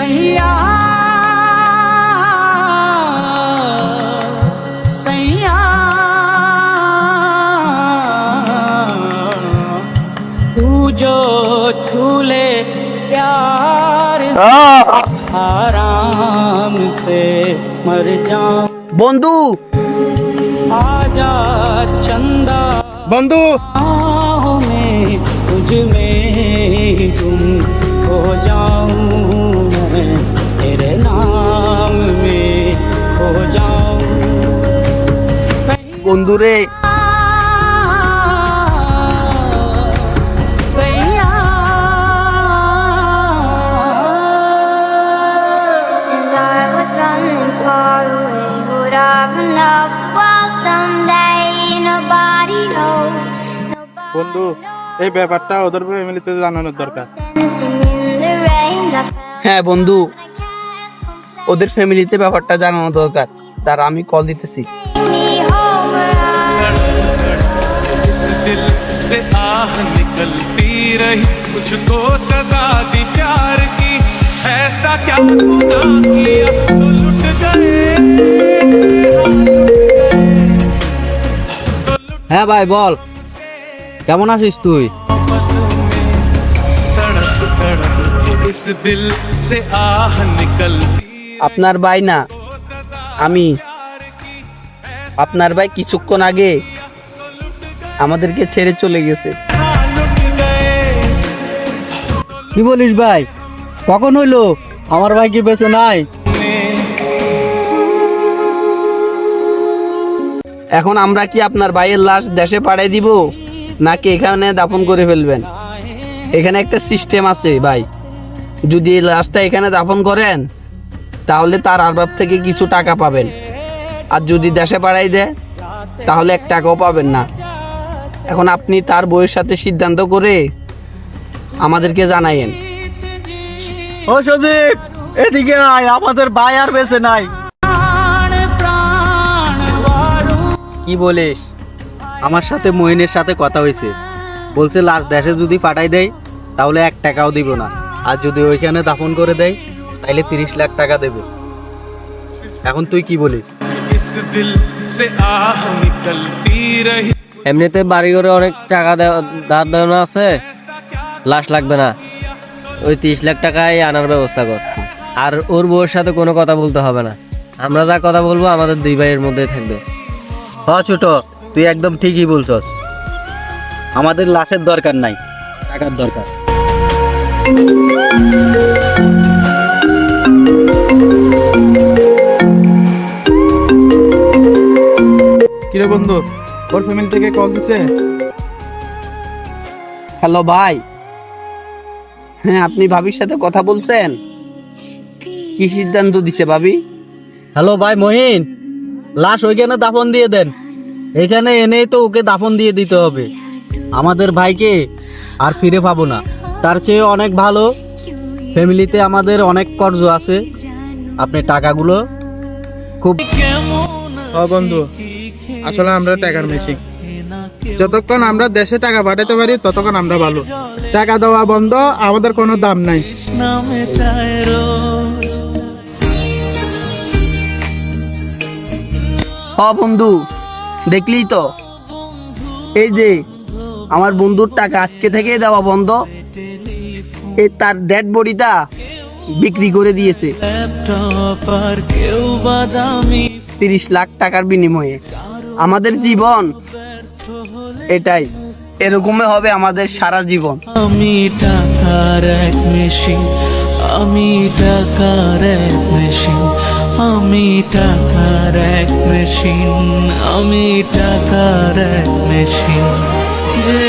सैया सैया तू जो छूले प्यार से आराम से मर जाऊं বন্ধু आजा चंदा বন্ধু आहों में तुझ में गुम हो जाऊं मैं तेरे नाम में खो जाऊं বন্ধু রে सैया And I was running far away. Would I run off? Well, someday nobody knows. বন্ধু এই ব্যাপারটা ওদের ফ্যামিলিতে জানানোর দরকার। Dancing in the rain. হ্যাঁ বন্ধু, ওদের ফ্যামিলিতে ব্যাপারটা জানানো দরকার। তার আমি কল দিতেছি। Me home where इस दिल से आह निकलती रही मुझको सजा दी प्यार की ऐसा क्या गुनाह किया तो लुट गए হ্যাঁ ভাই বল, কেমন আছিস তুই? तड़प तड़प के इस दिल से आह निकलती আপনার ভাই না আমি। আপনার ভাই কিছুক্ষণ আগে আমাদেরকে ছেড়ে চলে গেছে। लुट गए কি বলিস ভাই? কখন হইলো? আমার ভাই কি বেঁচে নাই? এখন আমরা কি আপনার ভাইয়ের লাশ দেশে পাঠিয়ে দিব নাকি এখানে দাফন করে ফেলবেন? এখানে একটা সিস্টেম আছে ভাই, যদি এই লাশটা এখানে দাফন করেন তাহলে তার আরবাব থেকে কিছু টাকা পাবেন, আর যদি দেশে পাঠাই দেয় তাহলে 1 টাকাও পাবেন না। এখন আপনি তার বউয়ের সাথে সিদ্ধান্ত করে আমাদেরকে জানাইয়েন। ও সজীব, এদিকে আয়, আমাদের ভাই আর বেঁচে নাই। प्राण प्राण वारू কি বলিস? আমার সাথে মহিনের সাথে কথা হয়েছে, বলছে লাশ দেশে যদি পাঠাই দেয় তাহলে 1 টাকাও দিব না, আর যদি ওইখানে দাফন করে দেয় তাহলে 30 লাখ টাকা দেবে। এখন তুই কি বলিস? इस दिल से आह निकलती रही এমনিতে বাড়ি করে অনেক টাকা ধার দেওয়া আছে, লাশ লাগবে না, ওই 30 লাখ টাকায় আনার ব্যবস্থা কর। আর ওর বউয়ের সাথে কোনো কথা বলতে হবে না, আমরা যা কথা বলবো আমাদের 2 ভাইয়ের মধ্যেই থাকবে। হ্যাঁ ছোট, তুই একদম ঠিকই বলছস, আমাদের লাশের দরকার নাই, টাকার দরকার। কিরে বন্ধু, ওর ফ্যামিলি থেকে কল দিছে? হ্যালো ভাই, হ্যাঁ আপনি ভাবির সাথে কথা বলছেন? কি সিদ্ধান্ত দিছে ভাবি? হ্যালো ভাই মহিন, লাশ ওইখানে দাফন দিয়ে দেন, এখানে এনেই তো ওকে দাফন দিয়ে দিতে হবে। আমাদের ভাইকে আর ফিরে পাবো না, তার চেয়ে অনেক ভালো, ফ্যামিলিতে আমাদের অনেক কর্জ আছে, আপনি টাকাগুলো খুব বন্ধু, আসলে আমরা টাকার মেশিন, যতক্ষণ আমরা দেশে টাকা পাঠাতে পারি ততক্ষণ আমরা ভালো। টাকা দেওয়া বন্ধ, আমাদের কোনো দাম নাই। नामे ताए रोज হ বন্ধু, দেখলি তো, এই যে আমার বন্ধুর টাকা আজকে থেকেই দেওয়া বন্ধ, এই তার ডেড বডিটা বিক্রি করে দিয়েছে लैपटॉप पर क्यों बादामी 30 লাখ টাকার বিনিময়ে। আমাদের জীবন এটাই, এরকমই হবে আমাদের সারা জীবন। আমি টাকার এক মেশিন, আমি টাকার এক মেশিন, আমি টাকার এক মেশিন, আমি টাকার এক মেশিন, যে